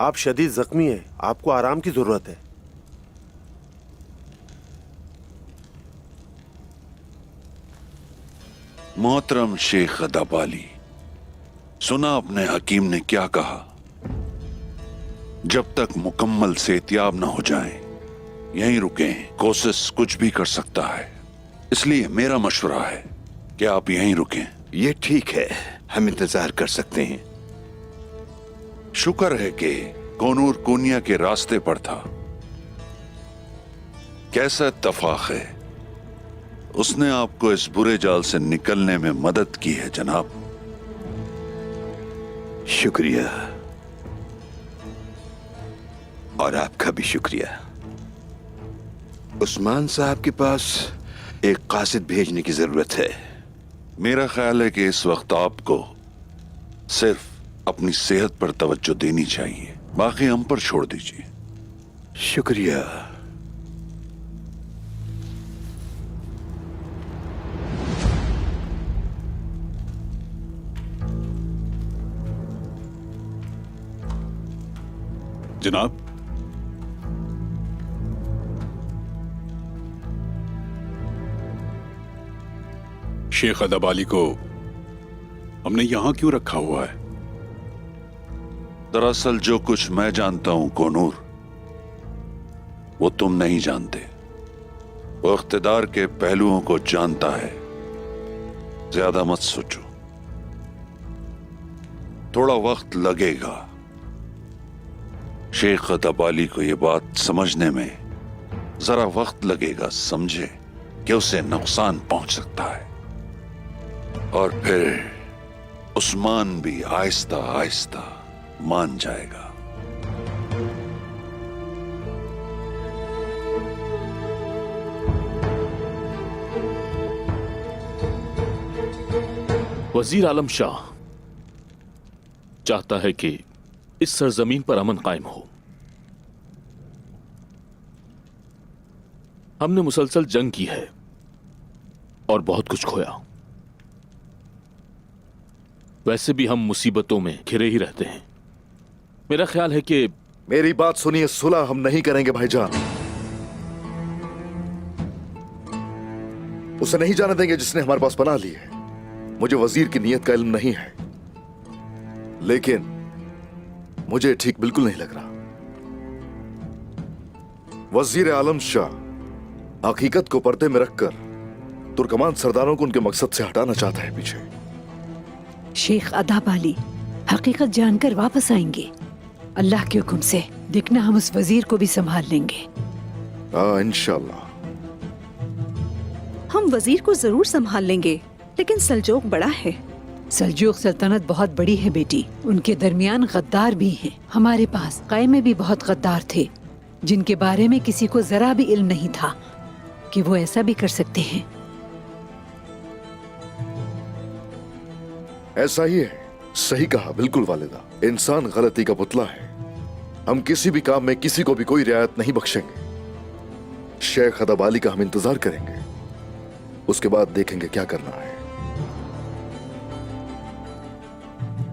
आप शदीद जख्मी हैं, आपको आराम की जरूरत है। मोहतरम शेख अदाबाली, सुना अपने हकीम ने क्या कहा? जब तक मुकम्मल सेहतियाब न हो जाएं, यहीं रुकें। कोशिश कुछ भी कर सकता है, इसलिए मेरा मशवरा है कि आप यहीं रुकें। ये ठीक है, हम इंतजार कर सकते हैं। शुक्र है कि कोनूर कोनिया के रास्ते पर था। कैसा इत्तफाक है, उसने आपको इस बुरे जाल से निकलने में मदद की है जनाब। शुक्रिया, और आपका भी शुक्रिया। उस्मान साहब के पास एक कासिद भेजने की जरूरत है। मेरा ख्याल है कि इस वक्त आपको सिर्फ अपनी सेहत पर तवज्जो देनी चाहिए, बाकी हम पर छोड़ दीजिए। शुक्रिया। जनाब, शेख अदाबाली को हमने यहां क्यों रखा हुआ है? दरअसल जो कुछ मैं जानता हूं कोनूर, वो तुम नहीं जानते। वो इख्तिदार के पहलुओं को जानता है। ज्यादा मत सोचो, थोड़ा वक्त लगेगा शेख अदाबाली को ये बात समझने में। जरा वक्त लगेगा, समझे कि उसे नुकसान पहुंच सकता है। और फिर उस्मान भी आहिस्ता आहिस्ता मान जाएगा। वजीर आलम शाह चाहता है कि इस सरजमीन पर अमन कायम हो। हमने मुसलसल जंग की है और बहुत कुछ खोया। वैसे भी हम मुसीबतों में घिरे ही रहते हैं। मेरा ख्याल है कि मेरी बात सुनिए, सुलह हम नहीं करेंगे भाईजान। उसे नहीं जाने देंगे जिसने हमारे पास पनाह ली है। मुझे वजीर की नीयत का इल्म नहीं है, लेकिन मुझे ठीक बिल्कुल नहीं लग रहा। वजीर आलम शाह हकीकत को पर्दे में रखकर तुर्कमान सरदारों को उनके मकसद से हटाना चाहता है पीछे। शेख अदाबाली हकीकत जानकर वापस आएंगे। अल्लाह के हुक्म से देखना, हम उस वजीर को भी संभाल लेंगे। इंशाल्लाह। हम वजीर को जरूर संभाल लेंगे, लेकिन सल्जोक बड़ा है। सल्जूक सल्तनत बहुत बड़ी है बेटी। उनके दरमियान गद्दार भी हैं। हमारे पास कायमे भी बहुत गद्दार थे, जिनके बारे में किसी को जरा भी इल्म नहीं था कि वो ऐसा भी कर सकते हैं। ऐसा ही है, सही कहा बिल्कुल वालिदा। इंसान गलती का पुतला है। हम किसी भी काम में किसी को भी कोई रियायत नहीं बख्शेंगे। शेख अदाबाली का हम इंतजार करेंगे, उसके बाद देखेंगे क्या करना है।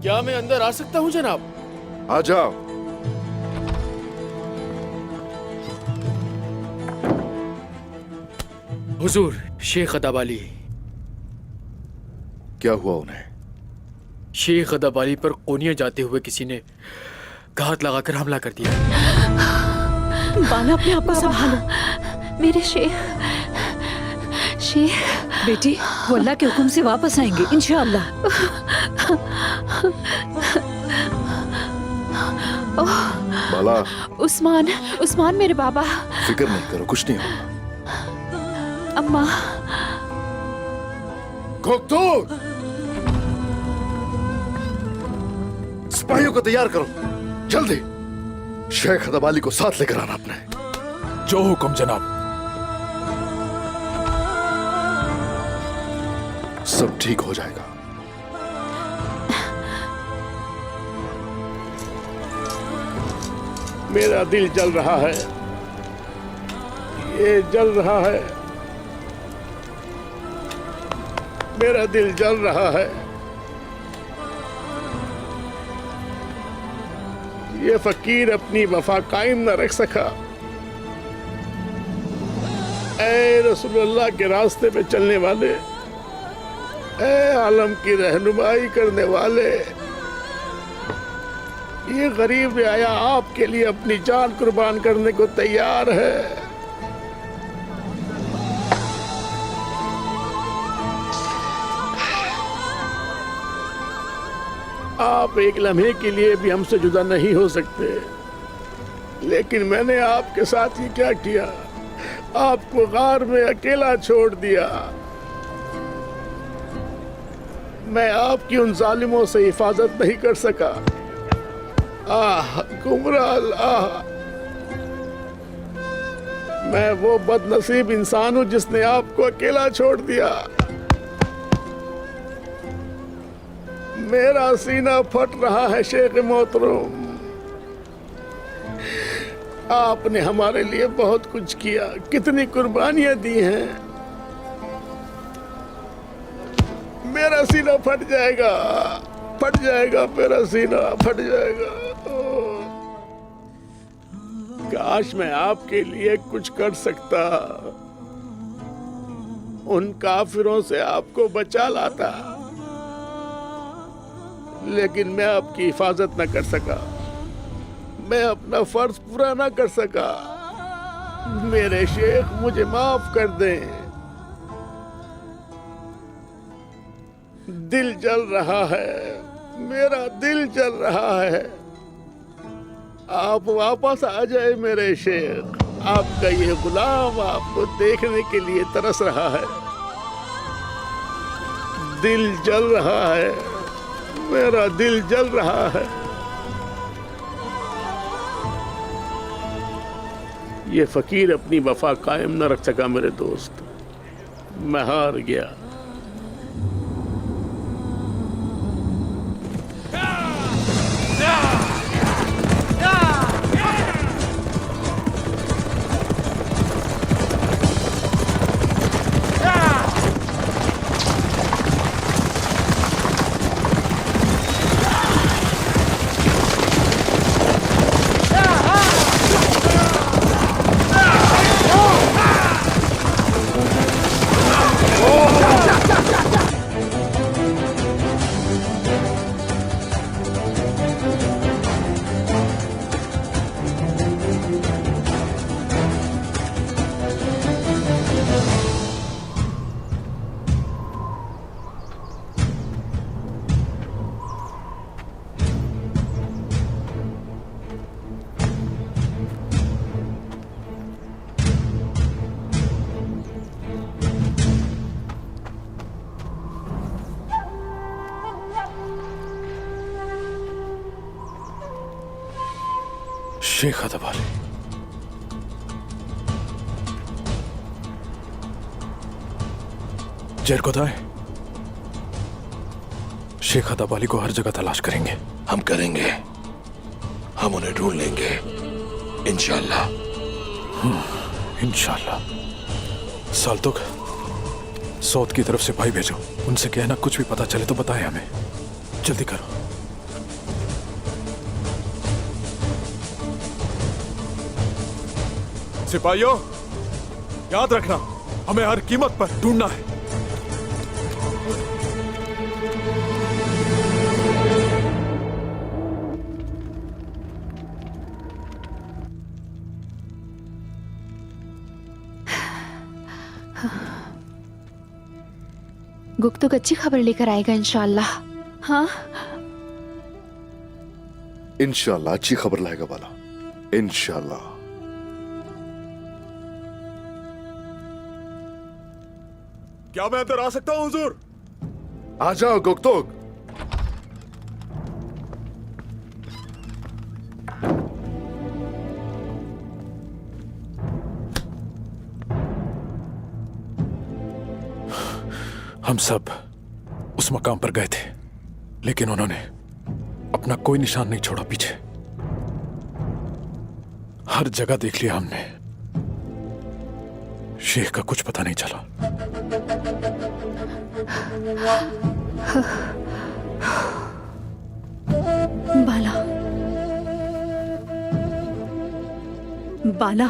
क्या मैं अंदर आ सकता हूं जनाब? आ जाओ। हुजूर, शेख अदाबाली। क्या हुआ उन्हें? शेख अदाबाली पर कोनिया जाते हुए किसी ने घात लगाकर हमला कर दिया। बाला, अपने आप को संभालो। मेरे शेख बेटी, वो अल्लाह के हुक्म से वापस आएंगे इंशाअल्लाह। बाला, उस्मान मेरे बाबा। फिक्र नहीं करो, कुछ नहीं होगा। अम्मा। कोकतूर, सिपाहियों को तैयार करो जल्दी। शेख अदाबाली को साथ लेकर आना अपने। जो हुक्म जनाब। सब ठीक हो जाएगा। मेरा दिल जल रहा है, ये जल रहा है, मेरा दिल जल रहा है। ये फकीर अपनी वफा कायम न रख सका। ऐ रसूलुल्लाह के रास्ते पे चलने वाले, ऐ आलम की रहनुमाई करने वाले, ये गरीब आया आपके लिए अपनी जान कुर्बान करने को तैयार है। आप एक लम्हे के लिए भी हमसे जुदा नहीं हो सकते, लेकिन मैंने आपके साथ ही क्या किया, आपको गार में अकेला छोड़ दिया। मैं आपकी उन जालिमों से हिफाजत नहीं कर सका। आह गुमराह, आह, मैं वो बदनसीब इंसान हूं जिसने आपको अकेला छोड़ दिया। मेरा सीना फट रहा है शेख मोहतरम। आपने हमारे लिए बहुत कुछ किया, कितनी कुर्बानियां दी हैं। मेरा सीना फट जाएगा, फट जाएगा, मेरा सीना फट जाएगा। काश मैं आपके लिए कुछ कर सकता, उन काफिरों से आपको बचा लाता, लेकिन मैं आपकी हिफाजत न कर सका, मैं अपना फर्ज पूरा न कर सका। मेरे शेख मुझे माफ कर दें। दिल जल रहा है, मेरा दिल जल रहा है। आप वापस आ जाए मेरे शेख। आपका ये गुलाम आपको देखने के लिए तरस रहा है। दिल जल रहा है, मेरा दिल जल रहा है। ये फकीर अपनी वफा कायम न रख सका मेरे दोस्त, मैं हार गया। शेख अदबाली, जेर खुदाए, शेख अदबाली को हर जगह तलाश करेंगे। हम करेंगे, हम उन्हें ढूंढ लेंगे इंशाल्लाह। इंशाल्लाह। साल्तुक, सौद की तरफ सिपाही भेजो, उनसे कहना कुछ भी पता चले तो बताएं हमें। जल्दी करो। सिपाहियों, याद रखना, हमें हर कीमत पर ढूंढना है। गुप्तुक अच्छी खबर लेकर आएगा इंशाल्लाह। हाँ, इंशाल्लाह अच्छी खबर लाएगा वाला, इंशाल्लाह। क्या मैं अंदर आ सकता हूं हुजूर? आ जाओ गुप्तुक। हम सब उस मकाम पर गए थे, लेकिन उन्होंने अपना कोई निशान नहीं छोड़ा पीछे। हर जगह देख लिया हमने, शेख का कुछ पता नहीं चला। बाला, बाला,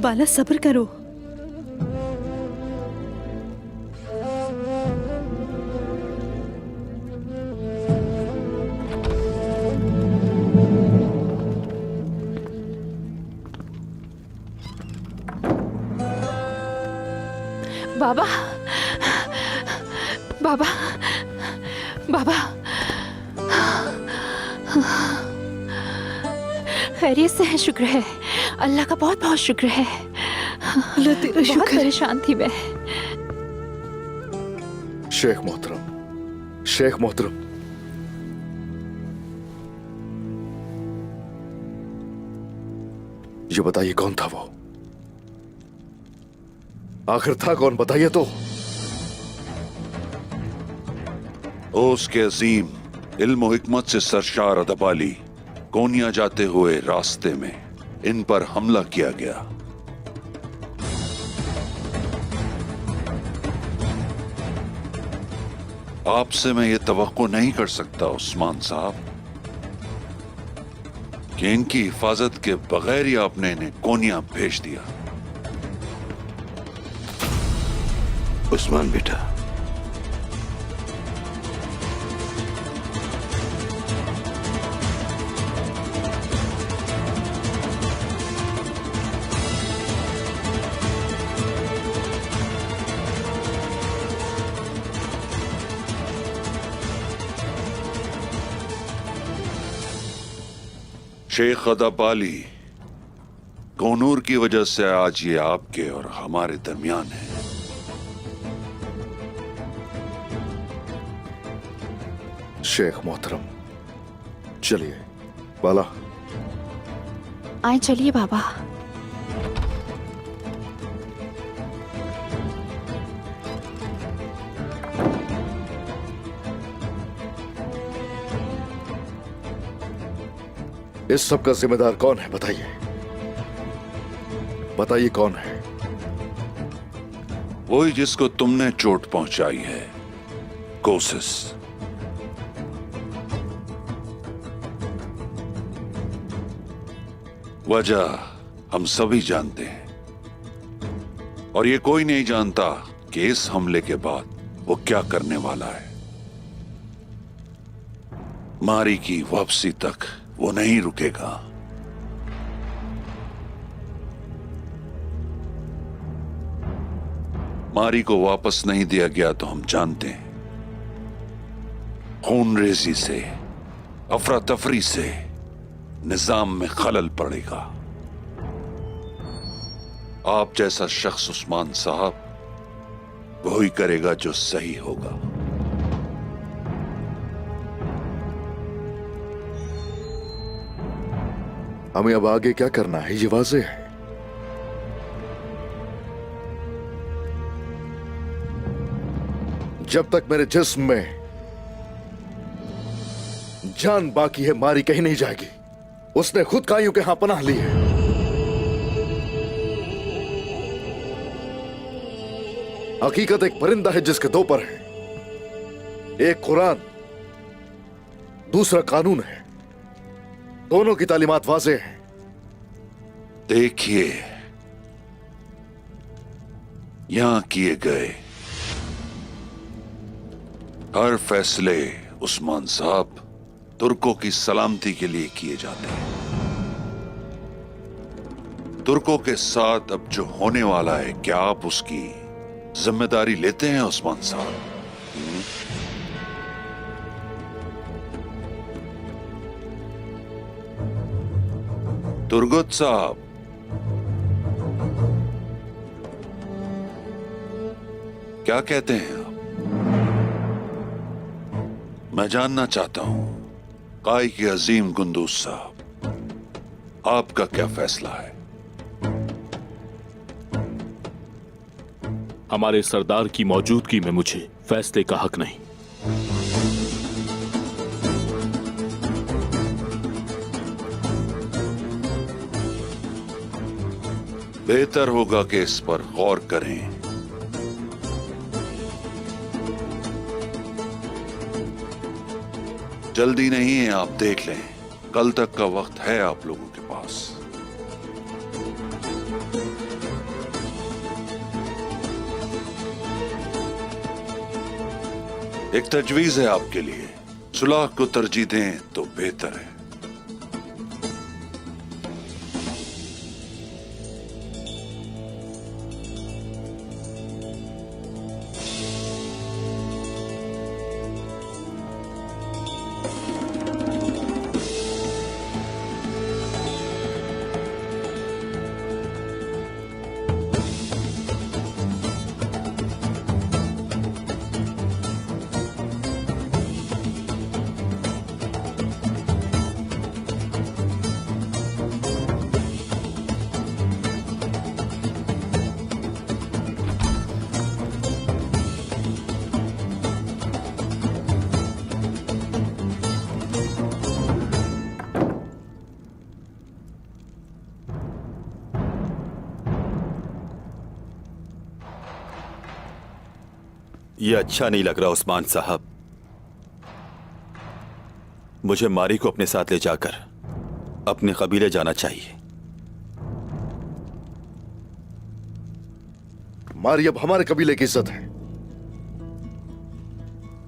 बाला सब्र करो। बाबा, बाबा, बाबा, खैरियत से है? शुक्र है, अल्लाह का बहुत बहुत शुक्र है। अल्लाह तेरा बहुत शुक्र। परेशान थी मैं। शेख मोहतरम, शेख मोहतरम, ये बताइए कौन था वो? आखिर था कौन, बताइए तो। उसके अजीम इल्म हिकमत से सरशार अदबाली कोनिया जाते हुए रास्ते में इन पर हमला किया गया। आपसे मैं ये तवक्को नहीं कर सकता उस्मान साहब कि इनकी हिफाजत के बगैर ही आपने इन्हें कोनिया भेज दिया। उस्मान बेटा, शेख अदबाली, कोनूर की वजह से आज ये आपके और हमारे दरमियान है। शेख मोहतरम, चलिए। बाला, आए चलिए बाबा। इस सब का जिम्मेदार कौन है, बताइए, बताइए कौन है? वही जिसको तुमने चोट पहुंचाई है, कोसिस। वजह हम सभी जानते हैं और ये कोई नहीं जानता कि इस हमले के बाद वो क्या करने वाला है। मारी की वापसी तक वो नहीं रुकेगा। मारी को वापस नहीं दिया गया तो हम जानते हैं खूनरेजी से, अफरा तफरी से निजाम में खलल पड़ेगा। आप जैसा शख्स उस्मान साहब वही करेगा जो सही होगा। हमें अब आगे क्या करना है ये वाज़ेह है। जब तक मेरे जिस्म में जान बाकी है, मारी कहीं नहीं जाएगी। उसने खुद काइयों के यहां पनाह ली है। हकीकत एक परिंदा है जिसके दो पर हैं, एक कुरान, दूसरा कानून है। दोनों की तालीमात वाज़ेह है। देखिए, यहां किए गए हर फैसले उस्मान साहब तुर्कों की सलामती के लिए किए जाते हैं। तुर्कों के साथ अब जो होने वाला है, क्या आप उसकी जिम्मेदारी लेते हैं उस्मान साहब? तुर्गुत साहब, क्या कहते हैं आप? मैं जानना चाहता हूं काई के अजीम कुंदूज साहब, आपका क्या फैसला है? हमारे सरदार की मौजूदगी में मुझे फैसले का हक नहीं। बेहतर होगा कि इस पर गौर करें। जल्दी नहीं है, आप देख लें। कल तक का वक्त है आप लोगों के पास। एक तजवीज है आपके लिए, सुलह को तरजीह दें तो बेहतर है। ये अच्छा नहीं लग रहा उस्मान साहब। मुझे मारी को अपने साथ ले जाकर अपने कबीले जाना चाहिए। मारी अब हमारे कबीले की इज्जत है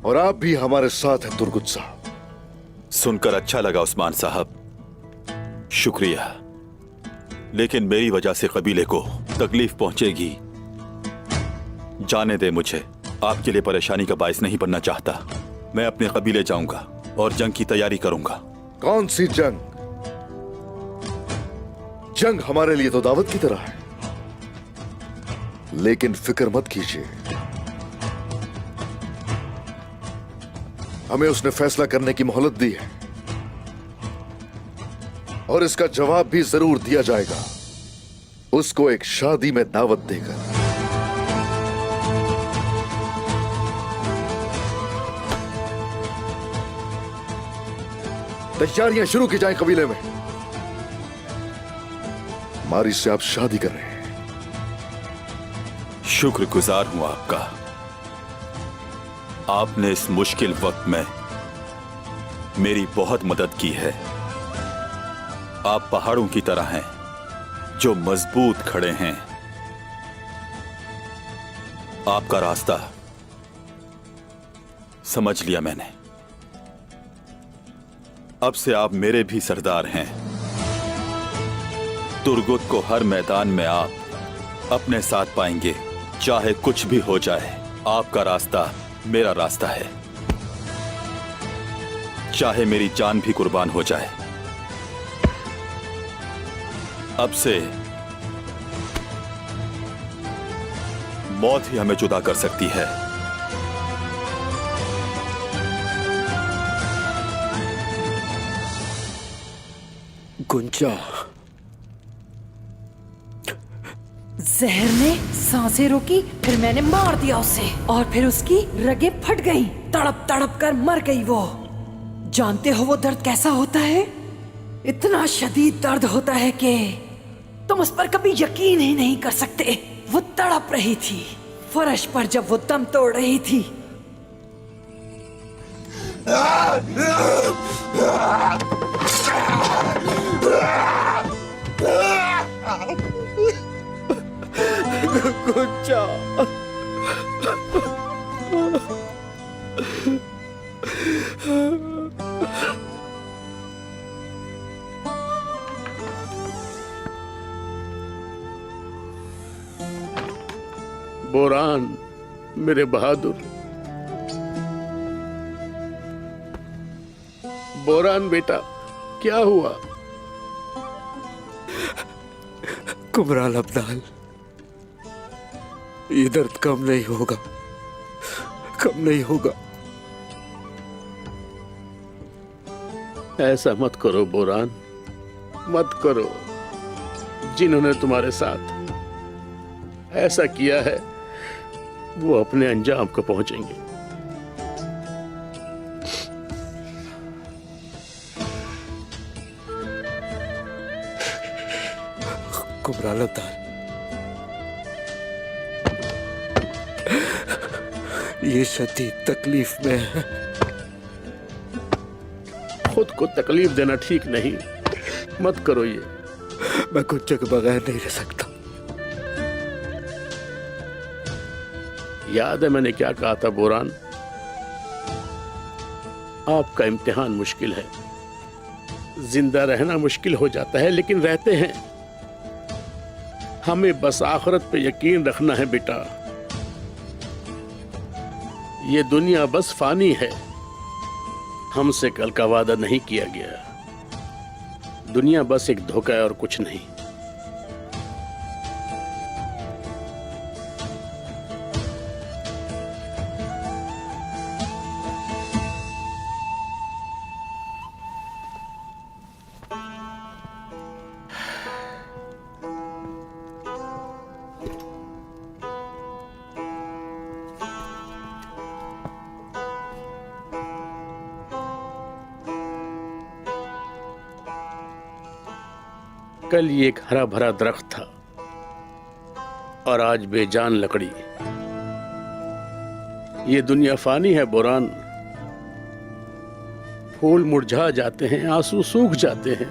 और आप भी हमारे साथ हैं तुर्गुत साहब। सुनकर अच्छा लगा उस्मान साहब, शुक्रिया। लेकिन मेरी वजह से कबीले को तकलीफ पहुंचेगी। जाने दे मुझे, आपके लिए परेशानी का बायस नहीं बनना चाहता। मैं अपने कबीले जाऊंगा और जंग की तैयारी करूंगा। कौन सी जंग? जंग हमारे लिए तो दावत की तरह है, लेकिन फिक्र मत कीजिए, हमें उसने फैसला करने की मोहलत दी है और इसका जवाब भी जरूर दिया जाएगा, उसको एक शादी में दावत देकर। तैयारियां शुरू की जाएं कबीले में। मारी से आप शादी कर रहे हैं। शुक्रगुजार हूं आपका। आपने इस मुश्किल वक्त में मेरी बहुत मदद की है। आप पहाड़ों की तरह हैं जो मजबूत खड़े हैं। आपका रास्ता समझ लिया मैंने। अब से आप मेरे भी सरदार हैं। तुर्गुत को हर मैदान में आप अपने साथ पाएंगे, चाहे कुछ भी हो जाए। आपका रास्ता मेरा रास्ता है, चाहे मेरी जान भी कुर्बान हो जाए। अब से मौत ही हमें जुदा कर सकती है। गुंजा, जहर ने सांसें रोकी, फिर मैंने मार दिया उसे और फिर उसकी रगें फट गईं। तड़प तड़प कर मर गई वो। जानते हो वो दर्द कैसा होता है? इतना शदीद दर्द होता है कि तुम उस पर कभी यकीन ही नहीं कर सकते। वो तड़प रही थी फर्श पर जब वो दम तोड़ रही थी। गुंजा, बोरान मेरे बहादुर। बोरान बेटा, क्या हुआ? कुमराल अब्दाल, ये दर्द कम नहीं होगा, कम नहीं होगा। ऐसा मत करो बोरान, मत करो। जिन्होंने तुम्हारे साथ ऐसा किया है वो अपने अंजाम को पहुंचेंगे। कुमराल अब्दाल, ये शदीद तकलीफ में है। खुद को तकलीफ देना ठीक नहीं, मत करो ये। मैं कुछ के बगैर नहीं रह सकता। याद है मैंने क्या कहा था बोरान? आपका इम्तिहान मुश्किल है। जिंदा रहना मुश्किल हो जाता है, लेकिन रहते हैं। हमें बस आखिरत पे यकीन रखना है बेटा। ये दुनिया बस फानी है, हमसे कल का वादा नहीं किया गया। दुनिया बस एक धोखा है और कुछ नहीं। कल ये एक हरा भरा दरख्त था और आज बेजान लकड़ी। ये दुनिया फानी है बुरान। फूल मुरझा जाते हैं, आंसू सूख जाते हैं।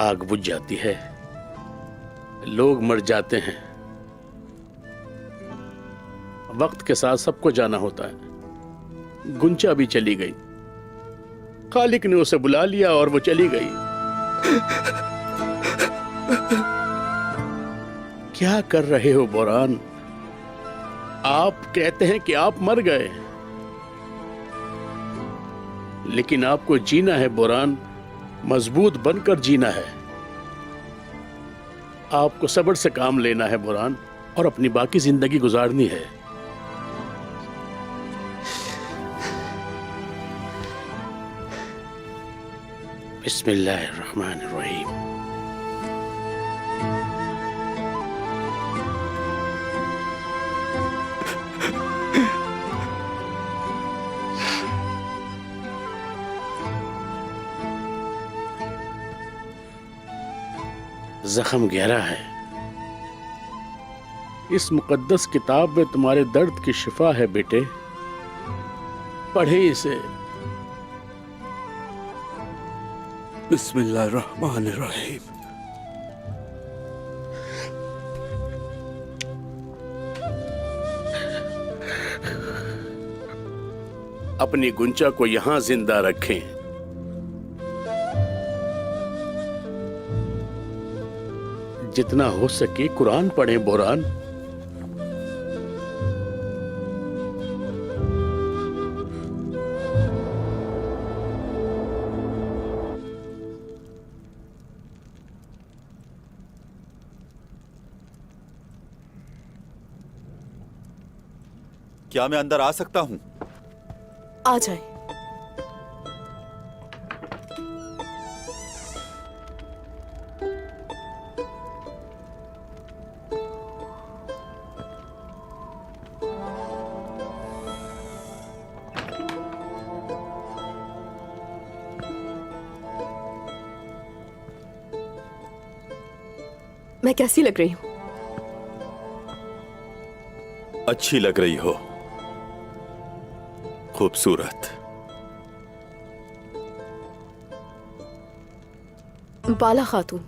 आग बुझ जाती है, लोग मर जाते हैं। वक्त के साथ सबको जाना होता है। गुंचा भी चली गई, खालिक ने उसे बुला लिया और वो चली गई। क्या कर रहे हो बोरान? आप कहते हैं कि आप मर गए, लेकिन आपको जीना है बोरान, मजबूत बनकर जीना है। आपको सब्र से काम लेना है बोरान, और अपनी बाकी जिंदगी गुजारनी है। बिस्मिल्लाहिर्रहमानिर्रहीम। जख्म गहरा है। इस मुकद्दस किताब में तुम्हारे दर्द की शिफा है बेटे, पढ़े इसे। बिस्मिल्लाहिर्रहमानिर्रहीम। अपनी गुंचा को यहां जिंदा रखें। जितना हो सके कुरान पढ़ें बोरान। क्या मैं अंदर आ सकता हूं? आ जाए। मैं कैसी लग रही हूं? अच्छी लग रही हो, खूबसूरत। बाला खातून,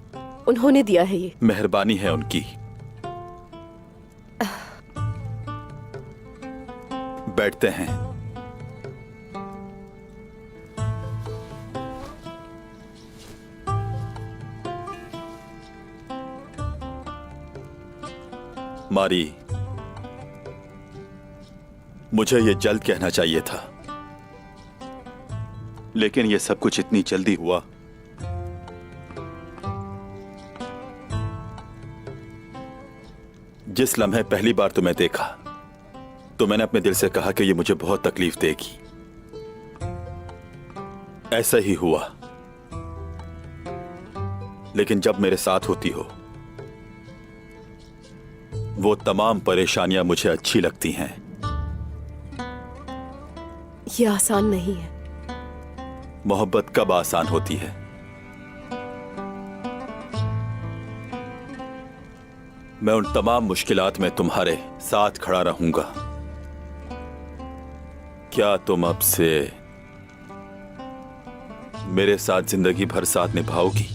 उन्होंने दिया है ये। मेहरबानी है उनकी। बैठते हैं। मारी, मुझे ये जल्द कहना चाहिए था, लेकिन ये सब कुछ इतनी जल्दी हुआ। जिस लम्हे पहली बार तुम्हें देखा तो मैंने अपने दिल से कहा कि ये मुझे बहुत तकलीफ देगी। ऐसा ही हुआ, लेकिन जब मेरे साथ होती हो वो तमाम परेशानियां मुझे अच्छी लगती हैं। ये आसान नहीं है। मोहब्बत कब आसान होती है? मैं उन तमाम मुश्किलात में तुम्हारे साथ खड़ा रहूंगा। क्या तुम अब से मेरे साथ जिंदगी भर साथ निभाओगी?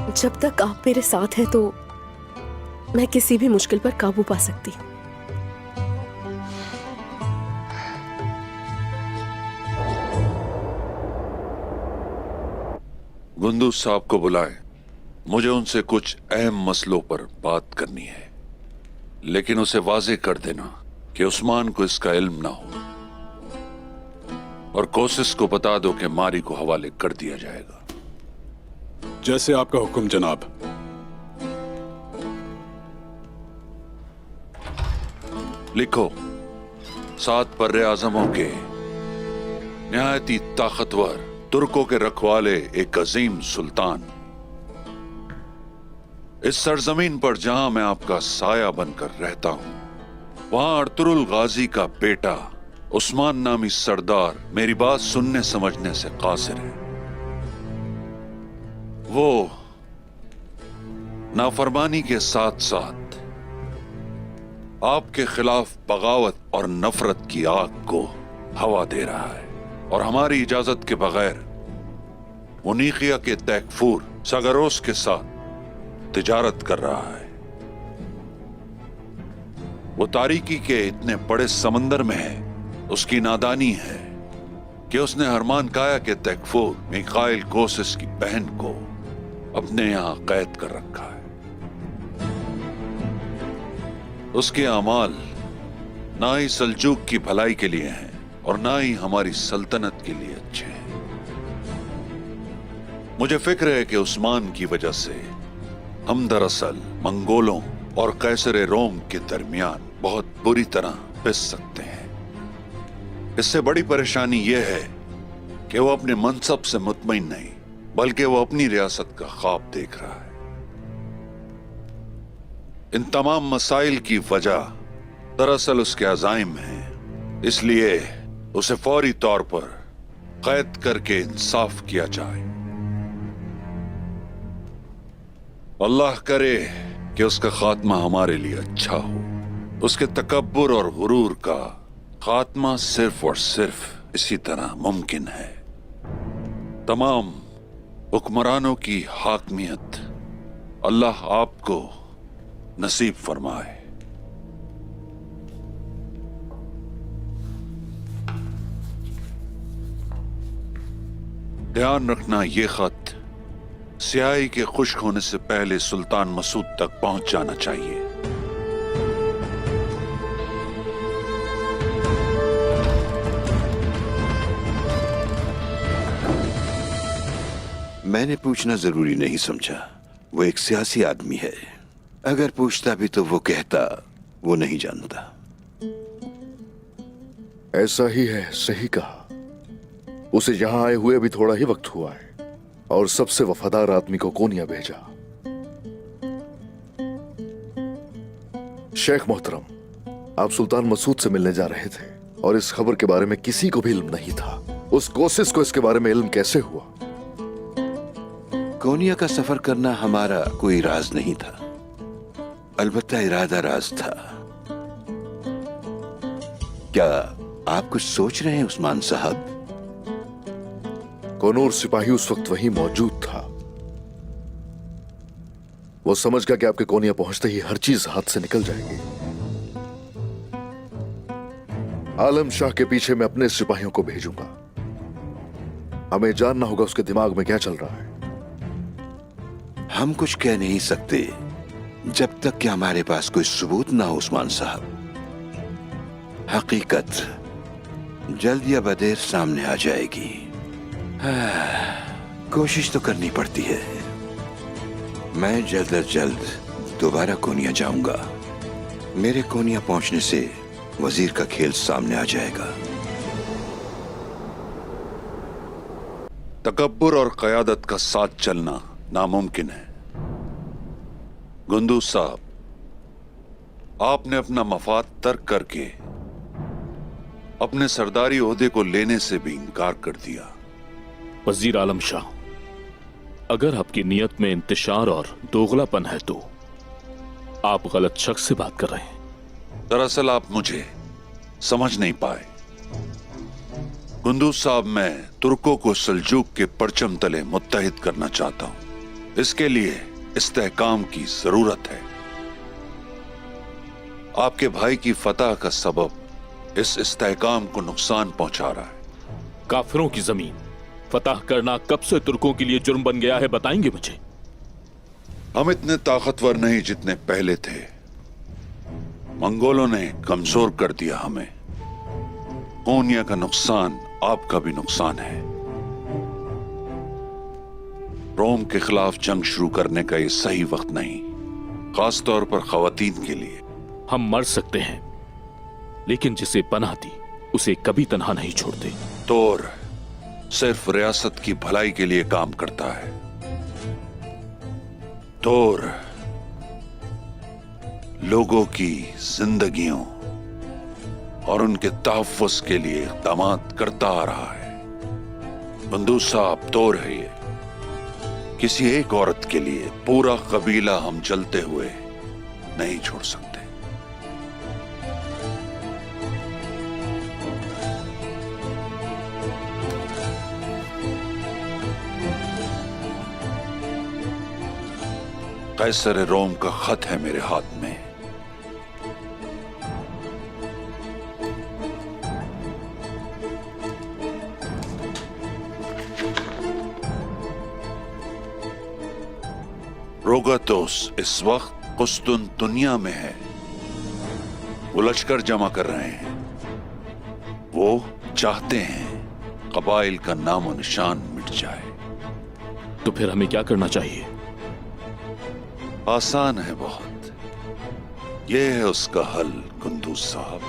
जब तक आप मेरे साथ हैं तो मैं किसी भी मुश्किल पर काबू पा सकती हूँ। गुंदू साहब को बुलाएं। मुझे उनसे कुछ अहम मसलों पर बात करनी है, लेकिन उसे वाजे कर देना कि उस्मान को इसका इल्म ना हो, और कोशिश को बता दो कि मारी को हवाले कर दिया जाएगा। जैसे आपका हुक्म जनाब। लिखो, 7 बर्रे आजमों के निहायती ताकतवर तुर्कों के रखवाले एक अजीम सुल्तान, इस सरजमीन पर जहां मैं आपका साया बनकर रहता हूं, वहां अर्तुरुल गाजी का बेटा उस्मान नामी सरदार मेरी बात सुनने समझने से कासिर है। वो नाफरमानी के साथ साथ आपके खिलाफ बगावत और नफरत की आग को हवा दे रहा है, और हमारी इजाजत के बगैर मुनीकिया के तैकफूर सगरोस के साथ तिजारत कर रहा है। वो तारीकी के इतने बड़े समंदर में है, उसकी नादानी है कि उसने हरमान काया के तैकफूर मिखाइल कोसिस की बहन को अपने यहां कैद कर रखा है। उसके अमाल ना ही सल्जूक की भलाई के लिए हैं और ना ही हमारी सल्तनत के लिए अच्छे हैं। मुझे फिक्र है कि उस्मान की वजह से हम दरअसल मंगोलों और कैसर रोम के दरमियान बहुत बुरी तरह पिस सकते हैं। इससे बड़ी परेशानी यह है कि वो अपने मनसब से मुतमईन नहीं, बल्कि वो अपनी रियासत का ख्वाब देख रहा है। इन तमाम मसाइल की वजह दरअसल उसके अज़ाइम हैं, इसलिए उसे फौरी तौर पर कैद करके इंसाफ किया जाए। अल्लाह करे कि उसका खात्मा हमारे लिए अच्छा हो। उसके तकब्बुर और गुरूर का खात्मा सिर्फ और सिर्फ इसी तरह मुमकिन है। तमाम हुक्मरानों की हाकमियत अल्लाह आपको नसीब फरमाए। ध्यान रखना, ये खत स्याही के खुश्क होने से पहले सुल्तान मसूद तक पहुंच जाना चाहिए। मैंने पूछना जरूरी नहीं समझा। वो एक सियासी आदमी है। अगर पूछता भी तो वो कहता वो नहीं जानता। ऐसा ही है, सही कहा। उसे यहां आए हुए भी थोड़ा ही वक्त हुआ है और सबसे वफादार आदमी को कोनिया भेजा। शेख मोहतरम, आप सुल्तान मसूद से मिलने जा रहे थे और इस खबर के बारे में किसी को भी इल्म नहीं था। उस कोशिश को इसके बारे में इल्म कैसे हुआ? कोनिया का सफर करना हमारा कोई राज नहीं था, अलबत्ता इरादा राज था। क्या आप कुछ सोच रहे हैं उस्मान साहब? कोनूर सिपाही उस वक्त वहीं मौजूद था। वो समझ गया कि आपके कोनिया पहुंचते ही हर चीज हाथ से निकल जाएगी। आलम शाह के पीछे मैं अपने सिपाहियों को भेजूंगा। हमें जानना होगा उसके दिमाग में क्या चल रहा है। हम कुछ कह नहीं सकते जब तक कि हमारे पास कोई सबूत ना हो उस्मान साहब। हकीकत जल्द या बदेर सामने आ जाएगी। कोशिश तो करनी पड़ती है। मैं जल्द अज जल्द दोबारा कोनिया जाऊंगा। मेरे कोनिया पहुंचने से वजीर का खेल सामने आ जाएगा। तकब्बुर और क़यादत का साथ चलना नामुमकिन है। गुंदू साहब, आपने अपना मफाद तर्क करके अपने सरदारी ओहदे को लेने से भी इनकार कर दिया। वजीर आलम शाह, अगर आपकी नीयत में इंतशार और दोगलापन है तो आप गलत शख्स से बात कर रहे हैं। दरअसल आप मुझे समझ नहीं पाए। गुंदू साहब, मैं तुर्कों को सल्जूक के परचम तले मुत्तहिद करना चाहता हूं। इसके लिए इस्तेहकाम की जरूरत है। आपके भाई की फतह का सबब इस इस्तेहकाम को नुकसान पहुंचा रहा है। काफिरों की जमीन फतह करना कब से तुर्कों के लिए जुर्म बन गया है, बताएंगे मुझे? हम इतने ताकतवर नहीं जितने पहले थे। मंगोलों ने कमजोर कर दिया हमें। कोनिया का नुकसान आपका भी नुकसान है। रोम के खिलाफ जंग शुरू करने का यह सही वक्त नहीं, खास तौर पर खवातीन के लिए। हम मर सकते हैं, लेकिन जिसे पनाह दी उसे कभी तन्हा नहीं छोड़ते। तोर सिर्फ रियासत की भलाई के लिए काम करता है। तोर लोगों की जिंदगियों और उनके तहफ्फुज़ के लिए इक़दामात करता आ रहा है। बंधु साहब, तोर है ये। किसी एक औरत के लिए पूरा कबीला हम जलते हुए नहीं छोड़ सकते। कैसर रोम का खत है मेरे हाथ में। रोगातोस इस वक्त कुस्तुनतुनिया में है। वो लश्कर जमा कर रहे हैं। वो चाहते हैं कबाइल का नामो निशान मिट जाए। तो फिर हमें क्या करना चाहिए? आसान है बहुत। यह है उसका हल कुंदूज साहब।